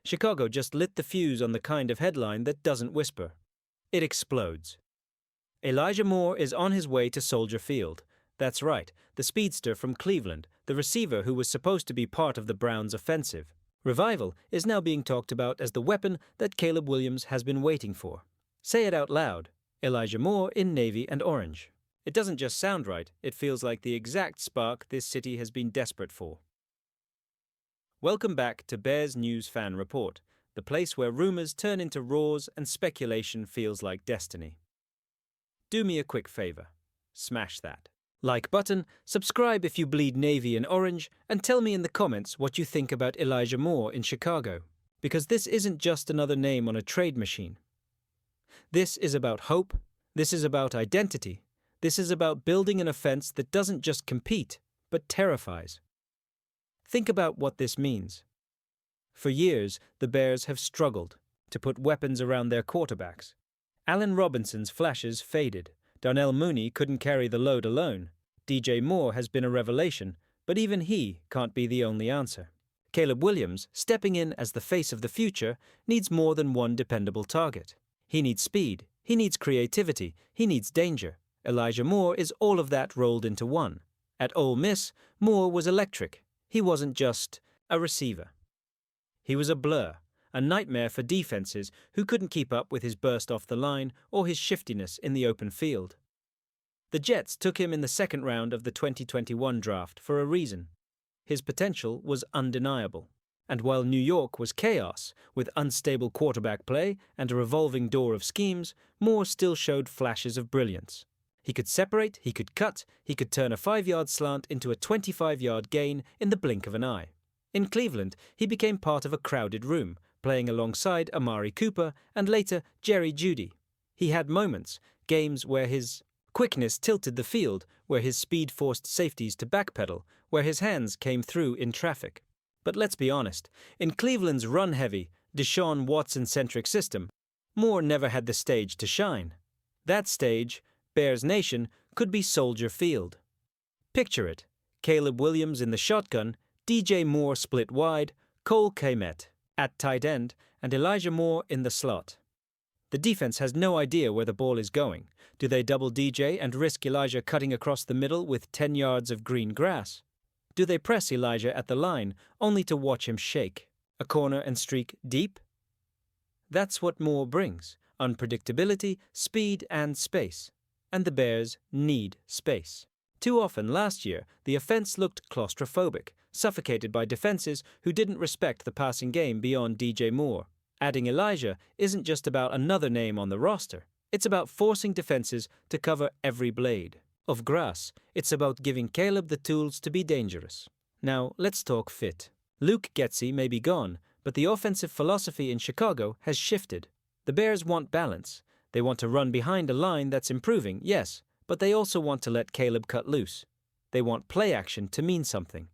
Chicago just lit the fuse on the kind of headline that doesn't whisper. It explodes. Elijah Moore is on his way to Soldier Field. That's right, the speedster from Cleveland, the receiver who was supposed to be part of the Browns' offensive. Revival is now being talked about as the weapon that Caleb Williams has been waiting for. Say it out loud. Elijah Moore in navy and orange. It doesn't just sound right, it feels like the exact spark this city has been desperate for. Welcome back to Bears News Fan Report, the place where rumors turn into roars and speculation feels like destiny. Do me a quick favor. Smash that like button, subscribe if you bleed navy and orange, and tell me in the comments what you think about Elijah Moore in Chicago. Because this isn't just another name on a trade machine. This is about hope. This is about identity. This is about building an offense that doesn't just compete, but terrifies. Think about what this means. For years, the Bears have struggled to put weapons around their quarterbacks. Allen Robinson's flashes faded. Darnell Mooney couldn't carry the load alone. DJ Moore has been a revelation, but even he can't be the only answer. Caleb Williams, stepping in as the face of the future, needs more than one dependable target. He needs speed, he needs creativity, he needs danger. Elijah Moore is all of that rolled into one. At Ole Miss, Moore was electric. He wasn't just a receiver. He was a blur, a nightmare for defenses who couldn't keep up with his burst off the line or his shiftiness in the open field. The Jets took him in the second round of the 2021 draft for a reason. His potential was undeniable. And while New York was chaos, with unstable quarterback play and a revolving door of schemes, Moore still showed flashes of brilliance. He could separate, he could cut, he could turn a 5-yard slant into a 25-yard gain in the blink of an eye. In Cleveland, he became part of a crowded room, playing alongside Amari Cooper and later Jerry Jeudy. He had moments, games where his quickness tilted the field, where his speed forced safeties to backpedal, where his hands came through in traffic. But let's be honest, in Cleveland's run-heavy, Deshaun Watson-centric system, Moore never had the stage to shine. That stage, Bears Nation, could be Soldier Field. Picture it, Caleb Williams in the shotgun, DJ Moore split wide, Cole Kmet at tight end, and Elijah Moore in the slot. The defense has no idea where the ball is going. Do they double DJ and risk Elijah cutting across the middle with 10 yards of green grass? Do they press Elijah at the line, only to watch him shake, a corner and streak deep? That's what Moore brings, unpredictability, speed, and space. And the Bears need space. Too often last year, the offense looked claustrophobic, suffocated by defenses who didn't respect the passing game beyond DJ Moore. Adding Elijah isn't just about another name on the roster. It's about forcing defenses to cover every blade of grass. It's about giving Caleb the tools to be dangerous. Now, let's talk fit. Luke Getsy may be gone, but the offensive philosophy in Chicago has shifted. The Bears want balance. They want to run behind a line that's improving, yes, but they also want to let Caleb cut loose. They want play action to mean something.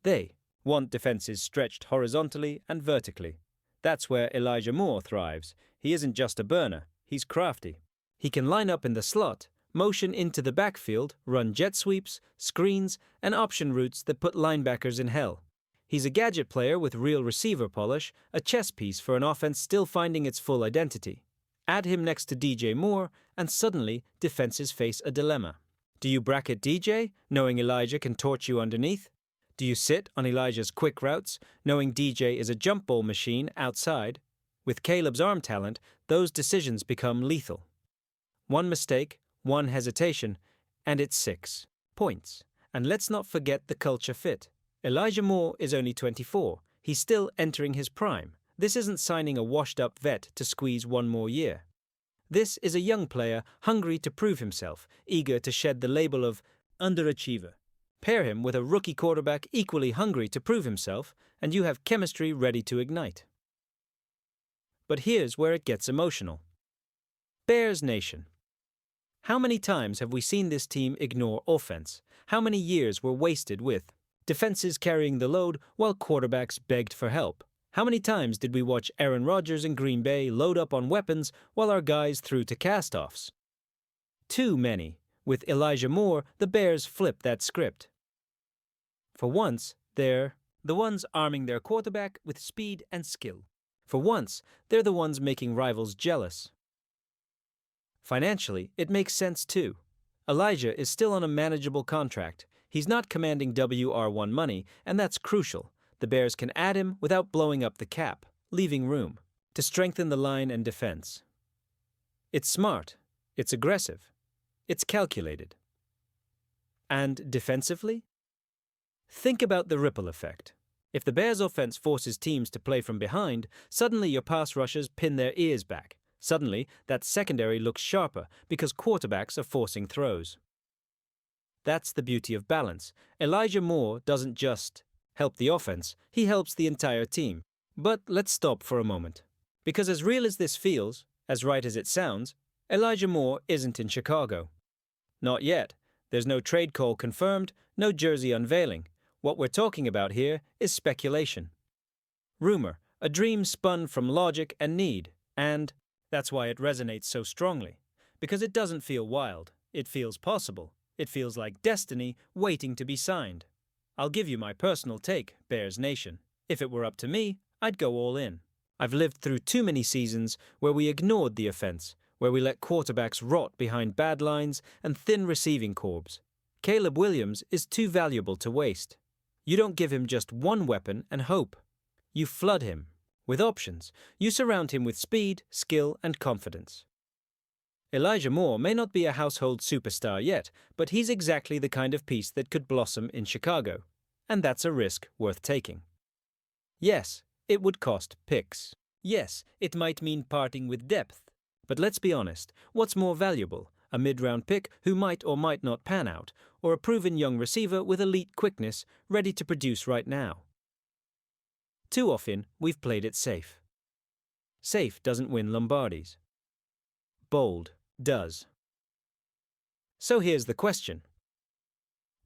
They want defenses stretched horizontally and vertically. That's where Elijah Moore thrives. He isn't just a burner, he's crafty. He can line up in the slot, motion into the backfield, run jet sweeps, screens, and option routes that put linebackers in hell. He's a gadget player with real receiver polish, a chess piece for an offense still finding its full identity. Add him next to DJ Moore, and suddenly defenses face a dilemma. Do you bracket DJ, knowing Elijah can torch you underneath? Do you sit on Elijah's quick routes, knowing DJ is a jump ball machine outside? With Caleb's arm talent, those decisions become lethal. One mistake, one hesitation, and it's 6 points. And let's not forget the culture fit. Elijah Moore is only 24. He's still entering his prime. This isn't signing a washed-up vet to squeeze one more year. This is a young player hungry to prove himself, eager to shed the label of underachiever. Pair him with a rookie quarterback equally hungry to prove himself, and you have chemistry ready to ignite. But here's where it gets emotional. Bears Nation. How many times have we seen this team ignore offense? How many years were wasted with defenses carrying the load while quarterbacks begged for help? How many times did we watch Aaron Rodgers in Green Bay load up on weapons while our guys threw to cast-offs? Too many. With Elijah Moore, the Bears flip that script. For once, they're the ones arming their quarterback with speed and skill. For once, they're the ones making rivals jealous. Financially, it makes sense too. Elijah is still on a manageable contract. He's not commanding WR1 money, and that's crucial. The Bears can add him without blowing up the cap, leaving room to strengthen the line and defense. It's smart, it's aggressive, it's calculated. And defensively? Think about the ripple effect. If the Bears' offense forces teams to play from behind, suddenly your pass rushers pin their ears back. Suddenly, that secondary looks sharper because quarterbacks are forcing throws. That's the beauty of balance. Elijah Moore doesn't just help the offense, he helps the entire team. But let's stop for a moment. Because as real as this feels, as right as it sounds, Elijah Moore isn't in Chicago. Not yet. There's no trade call confirmed, no jersey unveiling. What we're talking about here is speculation. Rumor, a dream spun from logic and need, and that's why it resonates so strongly. Because it doesn't feel wild, it feels possible. It feels like destiny waiting to be signed. I'll give you my personal take, Bears Nation. If it were up to me, I'd go all in. I've lived through too many seasons where we ignored the offense, where we let quarterbacks rot behind bad lines and thin receiving corps. Caleb Williams is too valuable to waste. You don't give him just one weapon and hope. You flood him with options. You surround him with speed, skill, and confidence. Elijah Moore may not be a household superstar yet, but he's exactly the kind of piece that could blossom in Chicago. And that's a risk worth taking. Yes, it would cost picks. Yes, it might mean parting with depth. But let's be honest, what's more valuable? A mid-round pick who might or might not pan out, or a proven young receiver with elite quickness ready to produce right now? Too often, we've played it safe. Safe doesn't win Lombardis. Bold does. So here's the question.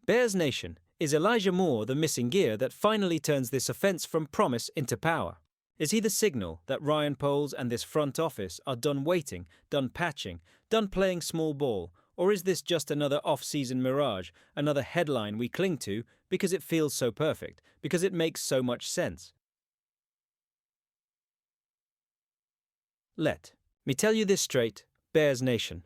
Bears Nation, is Elijah Moore the missing gear that finally turns this offense from promise into power? Is he the signal that Ryan Poles and this front office are done waiting, done patching, done playing small ball, or is this just another off-season mirage, another headline we cling to because it feels so perfect, because it makes so much sense? Let me tell you this straight, Bears Nation.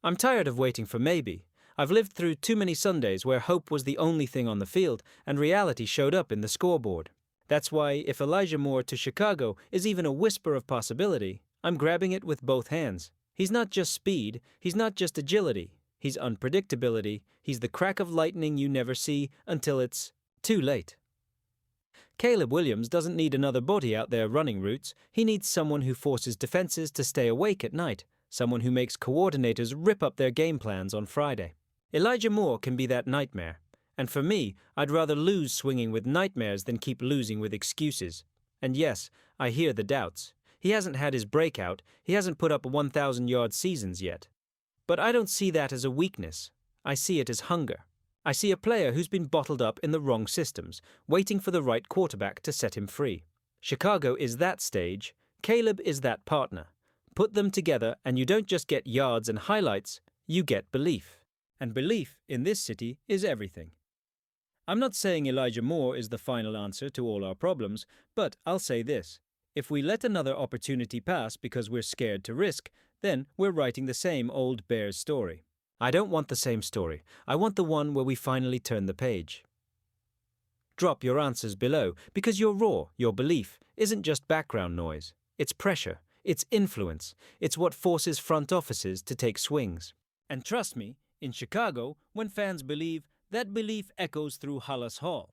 I'm tired of waiting for maybe. I've lived through too many Sundays where hope was the only thing on the field and reality showed up in the scoreboard. That's why if Elijah Moore to Chicago is even a whisper of possibility, I'm grabbing it with both hands. He's not just speed, he's not just agility, he's unpredictability, he's the crack of lightning you never see until it's too late. Caleb Williams doesn't need another body out there running routes, he needs someone who forces defenses to stay awake at night, someone who makes coordinators rip up their game plans on Friday. Elijah Moore can be that nightmare. And for me, I'd rather lose swinging with nightmares than keep losing with excuses. And yes, I hear the doubts. He hasn't had his breakout, he hasn't put up 1,000-yard seasons yet. But I don't see that as a weakness. I see it as hunger. I see a player who's been bottled up in the wrong systems, waiting for the right quarterback to set him free. Chicago is that stage, Caleb is that partner. Put them together and you don't just get yards and highlights, you get belief. And belief in this city is everything. I'm not saying Elijah Moore is the final answer to all our problems, but I'll say this. If we let another opportunity pass because we're scared to risk, then we're writing the same old Bears story. I don't want the same story. I want the one where we finally turn the page. Drop your answers below, because your raw, your belief, isn't just background noise. It's pressure. It's influence. It's what forces front offices to take swings. And trust me, in Chicago, when fans believe, that belief echoes through Halas Hall.